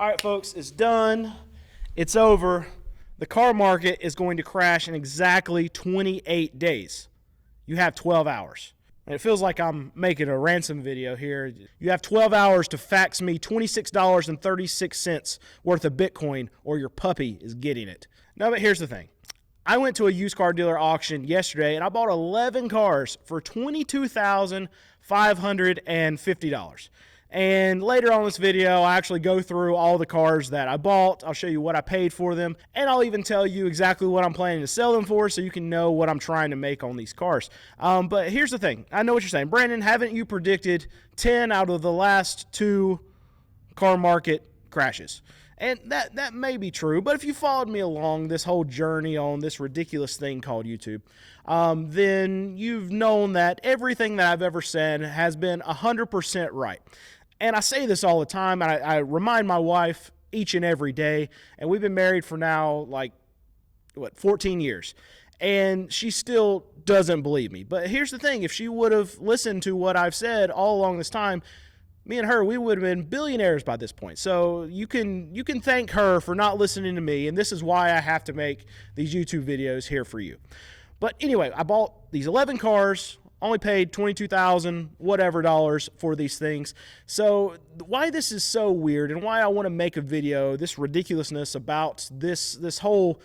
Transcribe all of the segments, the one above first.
All right, folks, it's done. It's over. The car market is going to crash in exactly 28 days. You have 12 hours. And it feels like I'm making a ransom video here. You have 12 hours to fax me $26.36 worth of Bitcoin, or your puppy is getting it. No, but here's the thing. I went to a used car dealer auction yesterday, and I bought 11 cars for $22,550. And later on in this video, I actually go through all the cars that I bought. I'll show you what I paid for them, and I'll even tell you exactly what I'm planning to sell them for so you can know what I'm trying to make on these cars. But here's the thing. I know what you're saying. Brandon, haven't you predicted 10 out of the last 2 car market crashes? And that may be true, but if you followed me along this whole journey on this ridiculous thing called YouTube, then you've known that everything that I've ever said has been 100% right. And I say this all the time, and I remind my wife each and every day, and we've been married for now, 14 years. And she still doesn't believe me. But here's the thing. If she would have listened to what I've said all along this time, me and her, we would have been billionaires by this point. So you can thank her for not listening to me, and this is why I have to make these YouTube videos here for you. But anyway, I bought these 11 cars, only paid $22,000 whatever dollars for these things. So why this is so weird, and why I want to make a video, this ridiculousness about this whole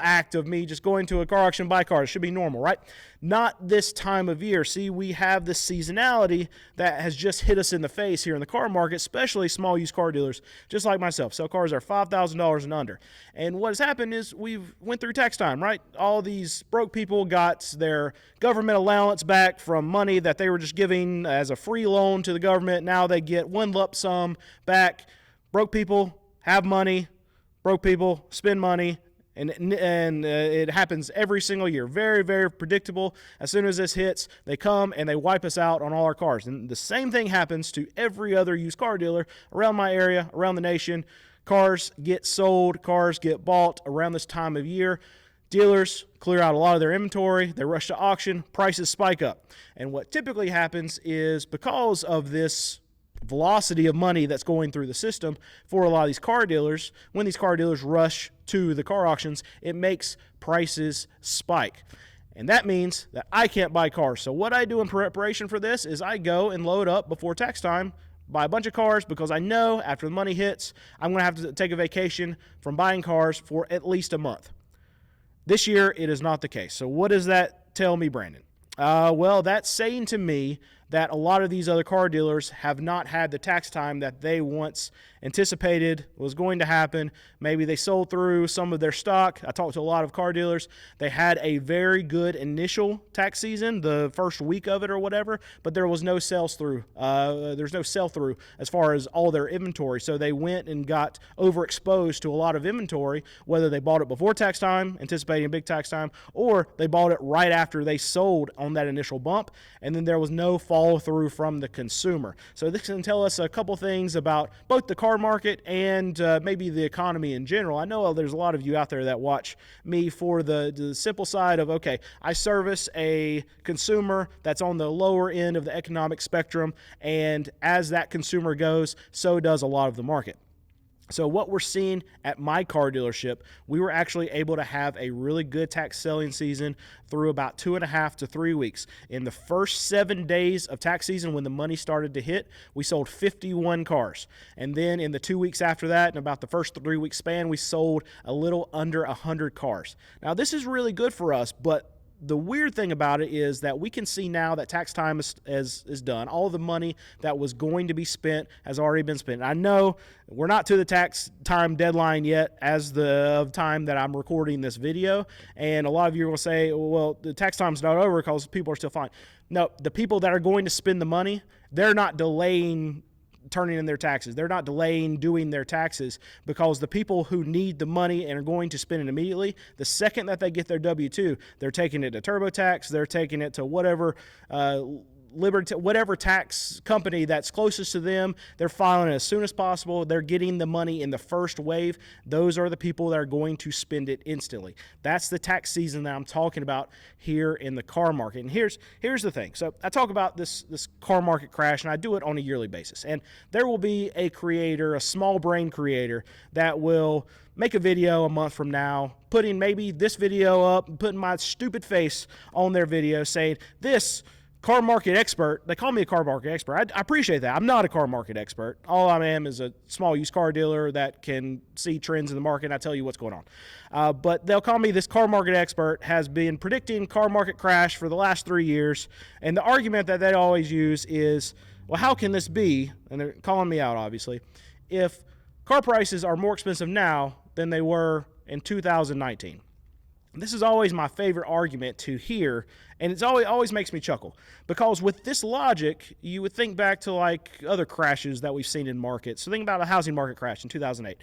act of me just going to a car auction, buy cars, should be normal, right? Not this time of year. See, we have this seasonality that has just hit us in the face here in the car market, especially small used car dealers, just like myself. Sell cars that are $5,000 and under. And what has happened is we've went through tax time, right? All these broke people got their government allowance back from money that they were just giving as a free loan to the government. Now they get one lump sum back. Broke people have money. Broke people spend money. And it happens every single year. Very, very predictable. As soon as this hits, they come and they wipe us out on all our cars. And the same thing happens to every other used car dealer around my area, around the nation. Cars get sold, cars get bought around this time of year. Dealers clear out a lot of their inventory. They rush to auction. Prices spike up. And what typically happens is, because of this velocity of money that's going through the system for a lot of these car dealers, when these car dealers rush to the car auctions, it makes prices spike. And that means that I can't buy cars. So what I do in preparation for this is I go and load up before tax time, buy a bunch of cars, because I know after the money hits, I'm going to have to take a vacation from buying cars for at least a month. This year, it is not the case. So what does that tell me, Brandon? Well, that's saying to me that a lot of these other car dealers have not had the tax time that they once anticipated was going to happen. Maybe they sold through some of their stock. I talked to a lot of car dealers. They had a very good initial tax season, the first week of it or whatever, but there was no sales through. There's no sell through as far as all their inventory. So they went and got overexposed to a lot of inventory, whether they bought it before tax time, anticipating a big tax time, or they bought it right after they sold on that initial bump, and then there was no follow through from the consumer. So this can tell us a couple things about both the car market and maybe the economy in general. I know there's a lot of you out there that watch me for the simple side of, okay, I service a consumer that's on the lower end of the economic spectrum, and as that consumer goes, so does a lot of the market. So what we're seeing at my car dealership, we were actually able to have a really good tax selling season through about 2.5 to 3 weeks. In the first 7 days of tax season, when the money started to hit, we sold 51 cars. And then in the 2 weeks after that, in about the first 3 week span, we sold a little under 100 cars. Now, this is really good for us, but the weird thing about it is that we can see now that tax time is done. All the money that was going to be spent has already been spent. I know we're not to the tax time deadline yet as the time that I'm recording this video, and a lot of you are going to say, well, the tax time's not over because people are still fine. No, the people that are going to spend the money, they're not delaying turning in their taxes. They're not delaying doing their taxes, because the people who need the money and are going to spend it immediately, the second that they get their W-2, they're taking it to TurboTax, they're taking it to whatever whatever tax company that's closest to them, they're filing it as soon as possible. They're getting the money in the first wave. Those are the people that are going to spend it instantly. That's the tax season that I'm talking about here in the car market. And here's the thing. So I talk about this car market crash, and I do it on a yearly basis. And there will be a creator, a small brain creator, that will make a video a month from now, putting maybe this video up, putting my stupid face on their video saying, this car market expert. They call me a car market expert. I appreciate that. I'm not a car market expert. All I am is a small used car dealer that can see trends in the market, and I tell you what's going on. But they'll call me this car market expert, has been predicting car market crash for the last 3 years. And the argument that they always use is, well, how can this be? And they're calling me out, obviously. If car prices are more expensive now than they were in 2019. This is always my favorite argument to hear, and it's always makes me chuckle, because with this logic, you would think back to like other crashes that we've seen in markets. So think about a housing market crash in 2008.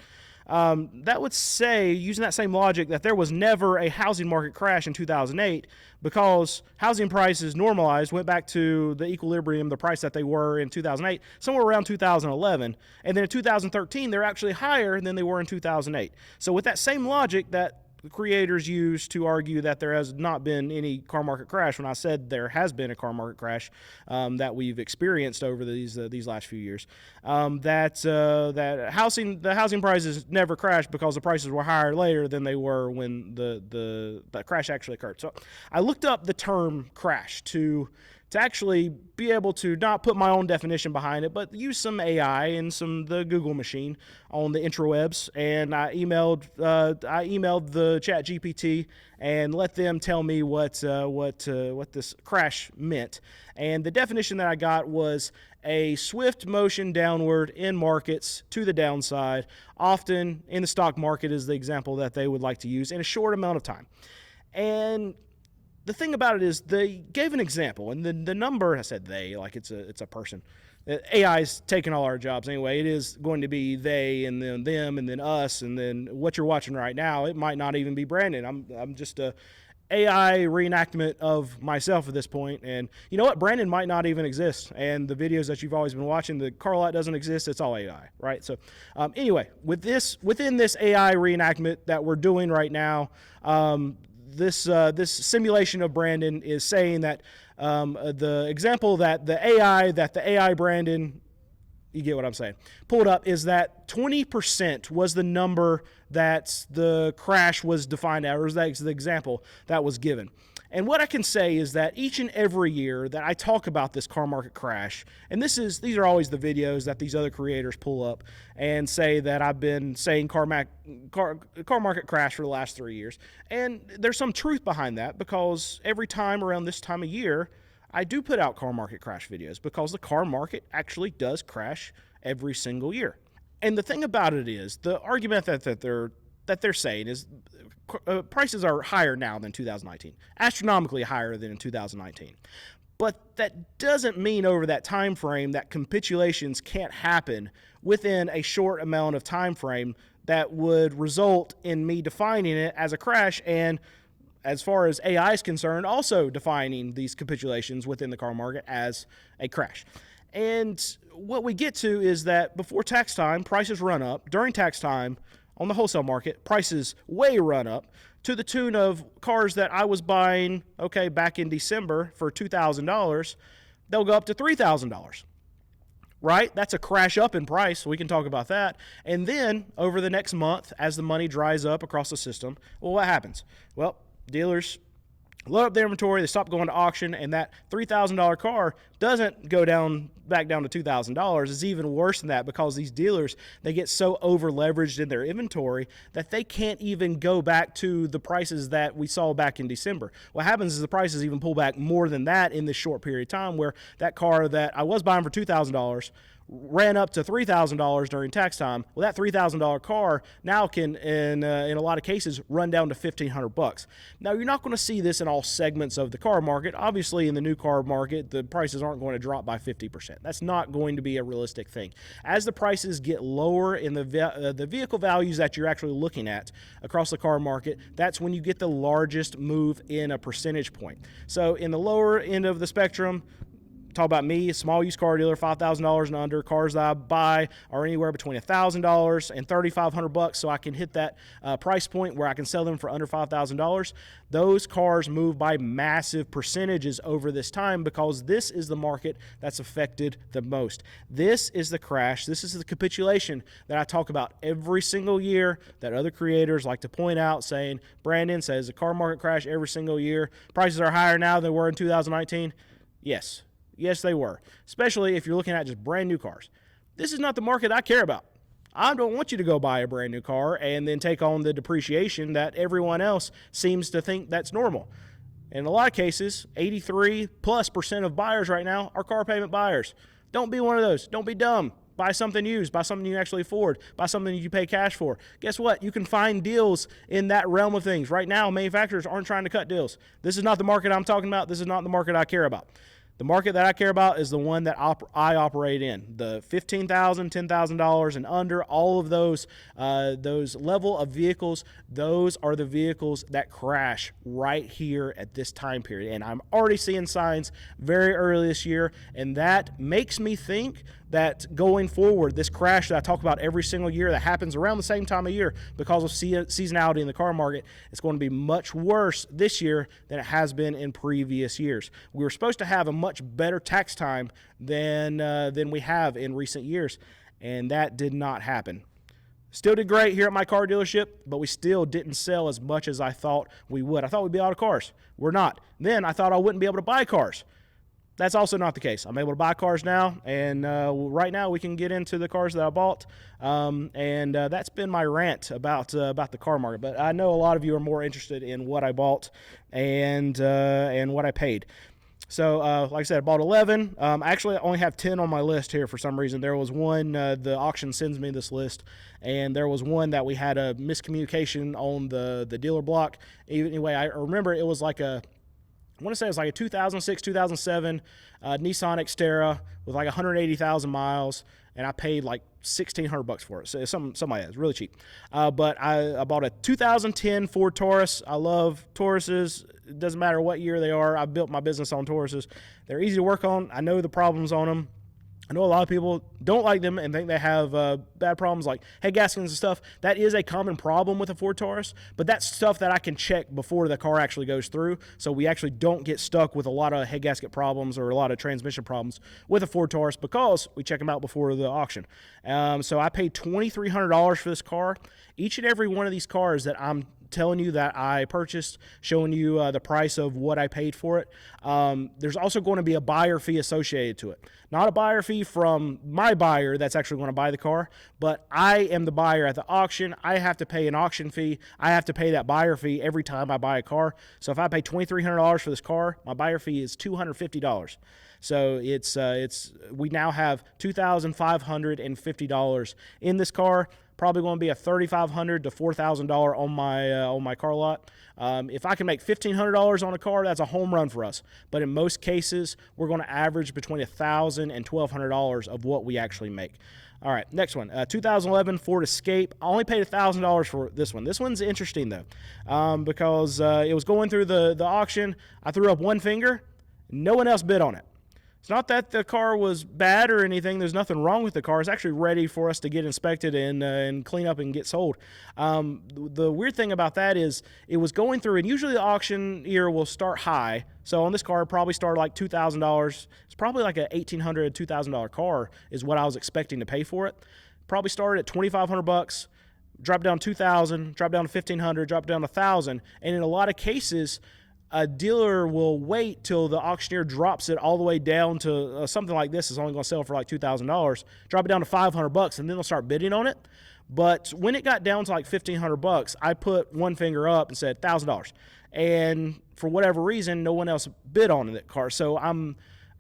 That would say, using that same logic, that there was never a housing market crash in 2008 because housing prices normalized, went back to the equilibrium, the price that they were in 2008, somewhere around 2011. And then in 2013, they're actually higher than they were in 2008. So with that same logic that the creators use to argue that there has not been any car market crash, when I said there has been a car market crash that we've experienced over these last few years, that the housing prices never crashed because the prices were higher later than they were when the crash actually occurred. So I looked up the term crash to actually be able to not put my own definition behind it, but use some AI and the Google machine on the intrawebs. And I emailed the Chat GPT and let them tell me what this crash meant. And the definition that I got was a swift motion downward in markets to the downside, often in the stock market is the example that they would like to use, in a short amount of time. And the thing about it is they gave an example, and the number, I said they, like it's a person. AI is taking all our jobs anyway. It is going to be they, and then them, and then us, and then what you're watching right now. It might not even be Brandon. I'm just a AI reenactment of myself at this point. And you know what? Brandon might not even exist. And the videos that you've always been watching, the car lot doesn't exist. It's all AI, right? So anyway, within this AI reenactment that we're doing right now, this simulation of Brandon is saying that the example that the AI Brandon, you get what I'm saying, pulled up, is that 20% was the number that the crash was defined at, or that's the example that was given. And what I can say is that each and every year that I talk about this car market crash, and these are always the videos that these other creators pull up and say that I've been saying car market crash for the last 3 years. And there's some truth behind that, because every time around this time of year, I do put out car market crash videos, because the car market actually does crash every single year. And the thing about it is, the argument that they're saying is prices are higher now than 2019, astronomically higher than in 2019. But that doesn't mean over that time frame that capitulations can't happen within a short amount of time frame that would result in me defining it as a crash, and as far as AI is concerned, also defining these capitulations within the car market as a crash. And what we get to is that before tax time, prices run up. During tax time, on the wholesale market, prices way run up to the tune of cars that I was buying, back in December for $2,000, they'll go up to $3,000. Right? That's a crash up in price. We can talk about that. And then over the next month, as the money dries up across the system, well, what happens? Well, dealers load up their inventory, they stop going to auction, and that $3,000 car doesn't go back down to $2,000. It's even worse than that, because these dealers, they get so over leveraged in their inventory that they can't even go back to the prices that we saw back in December. What happens is the prices even pull back more than that in this short period of time, where that car that I was buying for $2,000 ran up to $3,000 during tax time. Well, that $3,000 car now can, in a lot of cases, run down to $1,500. Now, you're not going to see this in all segments of the car market. Obviously, in the new car market, the prices aren't going to drop by 50%. That's not going to be a realistic thing. As the prices get lower in the vehicle values that you're actually looking at across the car market, that's when you get the largest move in a percentage point. So in the lower end of the spectrum, Talk about me, a small used car dealer, $5,000 and under. Cars that I buy are anywhere between $1,000 and $3,500, so I can hit that price point where I can sell them for under $5,000. Those cars move by massive percentages over this time because this is the market that's affected the most. This is the crash. This is the capitulation that I talk about every single year that other creators like to point out, saying, Brandon says the car market crash every single year. Prices are higher now than they were in 2019. Yes. Yes, they were, especially if you're looking at just brand new cars. This is not the market I care about. I don't want you to go buy a brand new car and then take on the depreciation that everyone else seems to think that's normal. In a lot of cases, 83+% of buyers right now are car payment buyers. Don't be one of those. Don't be dumb. Buy something used. Buy something you actually afford. Buy something you pay cash for. Guess what? You can find deals in that realm of things. Right now, manufacturers aren't trying to cut deals. This is not the market I'm talking about. This is not the market I care about. The market that I care about is the one that I operate in. The $15,000, $10,000 and under, all of those level of vehicles, those are the vehicles that crash right here at this time period. And I'm already seeing signs very early this year, and that makes me think that going forward, this crash that I talk about every single year that happens around the same time of year because of seasonality in the car market, it's going to be much worse this year than it has been in previous years. We were supposed to have a much better tax time than we have in recent years, and that did not happen. Still did great here at my car dealership, but we still didn't sell as much as I thought we would. I thought we'd be out of cars. We're not. Then I thought I wouldn't be able to buy cars. That's also not the case. I'm able to buy cars now, and right now we can get into the cars that I bought, and that's been my rant about the car market. But I know a lot of you are more interested in what I bought and what I paid. So, like I said, I bought 11. Actually, I only have 10 on my list here for some reason. There was one, the auction sends me this list, and there was one that we had a miscommunication on the dealer block. Anyway, I remember it was like I want to say it was like a 2006, 2007 Nissan Xterra with like 180,000 miles, and I paid like $1,600 for it. So something like that. It's really cheap. But I bought a 2010 Ford Taurus. I love Tauruses. It doesn't matter what year they are. I built my business on Tauruses. They're easy to work on. I know the problems on them. I know a lot of people don't like them and think they have bad problems like head gaskets and stuff. That is a common problem with a Ford Taurus, but that's stuff that I can check before the car actually goes through, so we actually don't get stuck with a lot of head gasket problems or a lot of transmission problems with a Ford Taurus because we check them out before the auction. So I paid $2,300 for this car. Each and every one of these cars that I'm telling you that I purchased, showing you the price of what I paid for it. There's also going to be a buyer fee associated to it. Not a buyer fee from my buyer that's actually going to buy the car, but I am the buyer at the auction. I have to pay an auction fee. I have to pay that buyer fee every time I buy a car. So if I pay $2,300 for this car, my buyer fee is $250. So we now have $2,550 in this car. Probably going to be a $3,500 to $4,000 on my car lot. If I can make $1,500 on a car, that's a home run for us. But in most cases, we're going to average between $1,000 and $1,200 of what we actually make. All right, next one, 2011 Ford Escape. I only paid $1,000 for this one. This one's interesting though, because it was going through the auction. I threw up one finger. No one else bid on it. It's not that the car was bad or anything. There's nothing wrong with the car. It's actually ready for us to get inspected and clean up and get sold. The weird thing about that is it was going through, and usually the auction year will start high. So on this car, it probably started like $2,000. It's probably like a $1,800, $2,000 car is what I was expecting to pay for it. Probably started at $2,500, dropped down $2,000, dropped down to $1,500, dropped down to $1,000. And in a lot of cases, a dealer will wait till the auctioneer drops it all the way down to something like this is only going to sell for like $2,000, drop it down to $500, and then they'll start bidding on it. But when it got down to like $1,500, I put one finger up and said $1,000. And for whatever reason, no one else bid on that car. So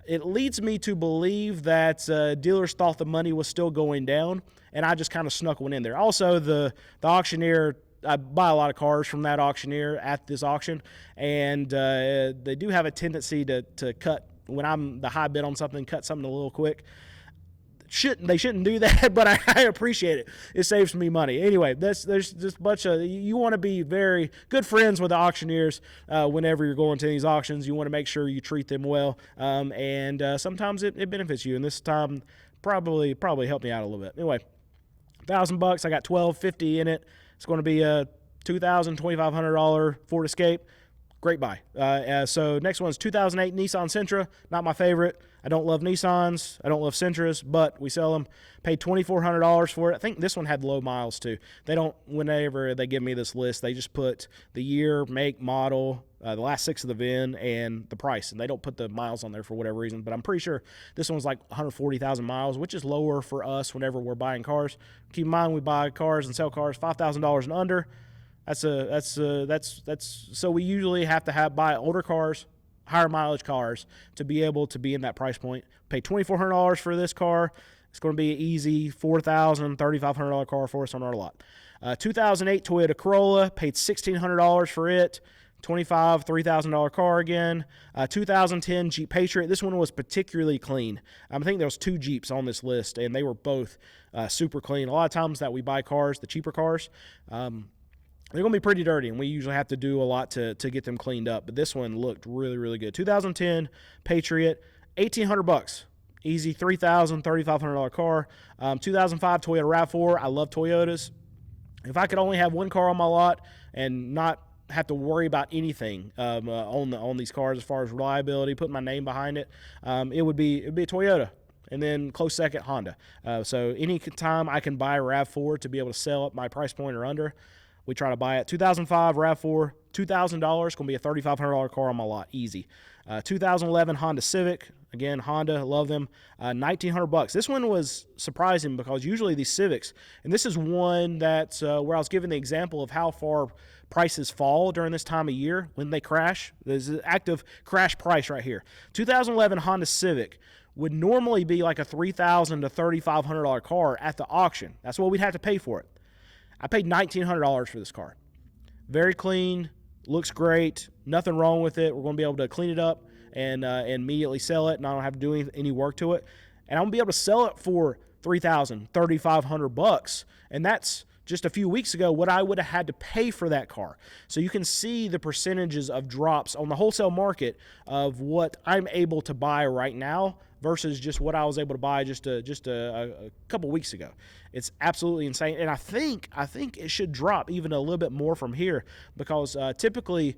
it leads me to believe that dealers thought the money was still going down, and I just kind of snuck one in there. Also, the auctioneer, I buy a lot of cars from that auctioneer at this auction, and they do have a tendency to cut, when I'm the high bid on something, cut something a little quick. they shouldn't do that, but I appreciate it. It saves me money. Anyway, there's just a bunch of, you want to be very good friends with the auctioneers whenever you're going to these auctions. You want to make sure you treat them well, and sometimes it benefits you, and this time probably helped me out a little bit. Anyway, $1,000. I got $1,250 in it. It's going to be a $2,500 Ford Escape. Great buy. So next one's 2008 Nissan Sentra. Not my favorite. I don't love Nissans. I don't love Sentras, but we sell them. Paid $2,400 for it. I think this one had low miles too. They don't, whenever they give me this list, they just put the year, make, model, the last 6 of the VIN, and the price. And they don't put the miles on there for whatever reason. But I'm pretty sure this one's like 140,000 miles, which is lower for us whenever we're buying cars. Keep in mind, we buy cars and sell cars $5,000 and under. That's so we usually have to buy older cars, higher mileage cars to be able to be in that price point. Pay $2,400 for this car. It's going to be an easy $4,000, $3,500 car for us on our lot. 2008 Toyota Corolla, paid $1,600 for it. $3,000 car again. 2010 Jeep Patriot. This one was particularly clean. I think there was 2 Jeeps on this list, and they were both super clean. A lot of times that we buy cars, the cheaper cars, they're going to be pretty dirty, and we usually have to do a lot to get them cleaned up. But this one looked really, really good. 2010 Patriot, $1,800. Easy $3,000, $3,500 car. 2005 Toyota RAV4. I love Toyotas. If I could only have one car on my lot and not have to worry about anything on these cars as far as reliability, putting my name behind it, it would be a Toyota. And then close second, Honda. So any time I can buy a RAV4 to be able to sell at my price point or under, we try to buy it. 2005 RAV4, $2,000, going to be a $3,500 car on my lot, easy. 2011 Honda Civic, again, Honda, love them. $1,900. This one was surprising because usually these Civics, and this is one that where I was given the example of how far prices fall during this time of year when they crash. There's an active crash price right here. 2011 Honda Civic would normally be like a $3,000 to $3,500 car at the auction. That's what we'd have to pay for it. I paid $1,900 for this car. Very clean, looks great, nothing wrong with it. We're going to be able to clean it up and immediately sell it, and I don't have to do any work to it. And I'm going to be able to sell it for $3,000, $3,500, and that's just a few weeks ago what I would have had to pay for that car. So you can see the percentages of drops on the wholesale market of what I'm able to buy right now versus just what I was able to buy just a couple weeks ago. It's absolutely insane, and I think it should drop even a little bit more from here because typically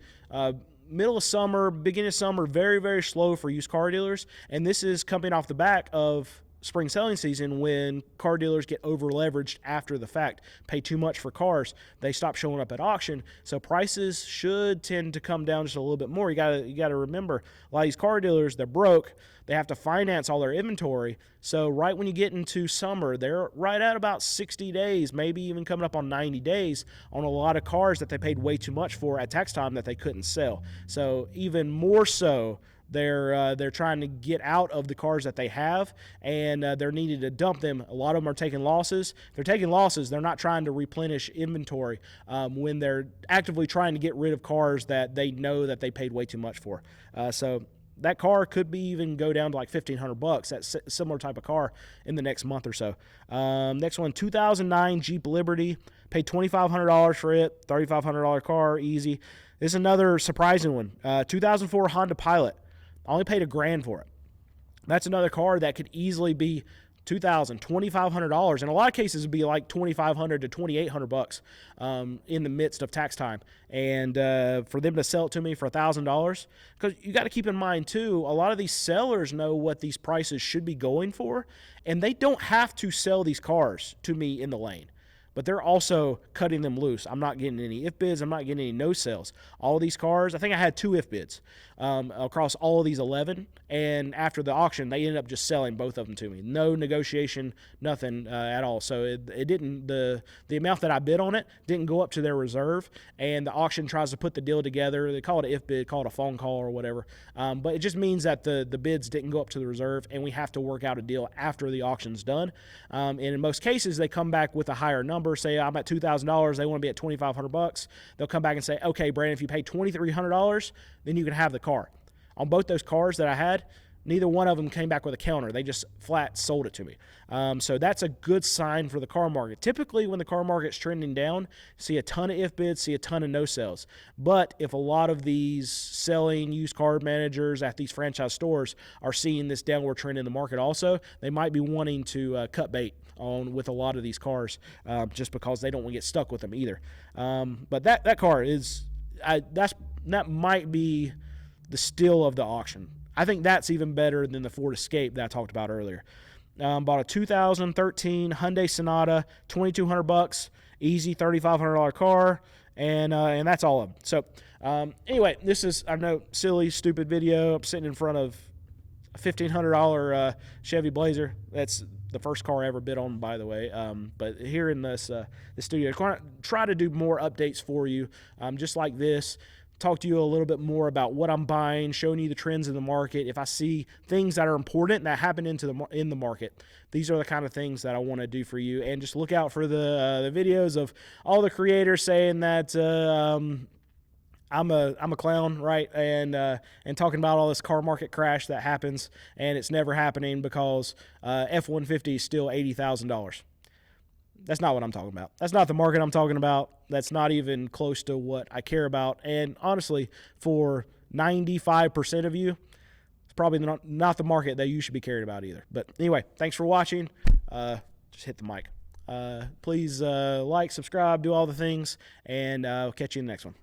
middle of summer, beginning of summer, very, very slow for used car dealers, and this is coming off the back of spring selling season when car dealers get over leveraged after the fact, pay too much for cars, they stop showing up at auction, so prices should tend to come down just a little bit more. You gotta remember, a lot of these car dealers, they're broke, they have to finance all their inventory, so right when you get into summer, they're right at about 60 days, maybe even coming up on 90 days on a lot of cars that they paid way too much for at tax time that they couldn't sell. So even more so, they're trying to get out of the cars that they have, and they're needing to dump them. A lot of them are taking losses. If they're taking losses, they're not trying to replenish inventory when they're actively trying to get rid of cars that they know that they paid way too much for. So that car could be even go down to like $1,500, that similar type of car, in the next month or so. Next one, 2009 Jeep Liberty. Paid $2,500 for it, $3,500 car, easy. This is another surprising one. 2004 Honda Pilot. I only paid $1,000 for it. That's another car that could easily be $2,000, $2,500. In a lot of cases, it'd be like $2,500 to $2,800 in the midst of tax time. And for them to sell it to me for $1,000, because you got to keep in mind too, a lot of these sellers know what these prices should be going for, and they don't have to sell these cars to me in the lane. But they're also cutting them loose. I'm not getting any if bids. I'm not getting any no sales. All of these cars, I think I had 2 if bids across all of these 11. And after the auction, they ended up just selling both of them to me. No negotiation, nothing at all. So it didn't, the amount that I bid on it didn't go up to their reserve. And the auction tries to put the deal together. They call it an if bid, call it a phone call or whatever. But it just means that the bids didn't go up to the reserve, and we have to work out a deal after the auction's done. And in most cases, they come back with a higher number. Say I'm at $2,000, they want to be at $2,500. They'll come back and say, okay, Brandon, if you pay $2,300, then you can have the car. On both those cars that I had, neither one of them came back with a counter. They just flat sold it to me. So that's a good sign for the car market. Typically, when the car market's trending down, see a ton of if bids, see a ton of no sales. But if a lot of these selling used car managers at these franchise stores are seeing this downward trend in the market also, they might be wanting to cut bait on with a lot of these cars, just because they don't want to get stuck with them either. But that car is, that might be the steal of the auction. I think that's even better than the Ford Escape that I talked about earlier. Bought a 2013 Hyundai Sonata, $2,200, easy $3,500 car, and that's all of them. So anyway, this is, I know, silly, stupid video. I'm sitting in front of a $1,500 Chevy Blazer. That's the first car I ever bid on, by the way. But here in this the studio, try to do more updates for you, just like this. Talk to you a little bit more about what I'm buying, showing you the trends in the market. If I see things that are important that happen in the market, these are the kind of things that I want to do for you. And just look out for the videos of all the creators saying that I'm a clown, right? And talking about all this car market crash that happens, and it's never happening because F-150 is still $80,000. That's not what I'm talking about. That's not the market I'm talking about. That's not even close to what I care about. And honestly, for 95% of you, it's probably not the market that you should be caring about either. But anyway, thanks for watching. Just hit the mic. Please like, subscribe, do all the things, and I'll catch you in the next one.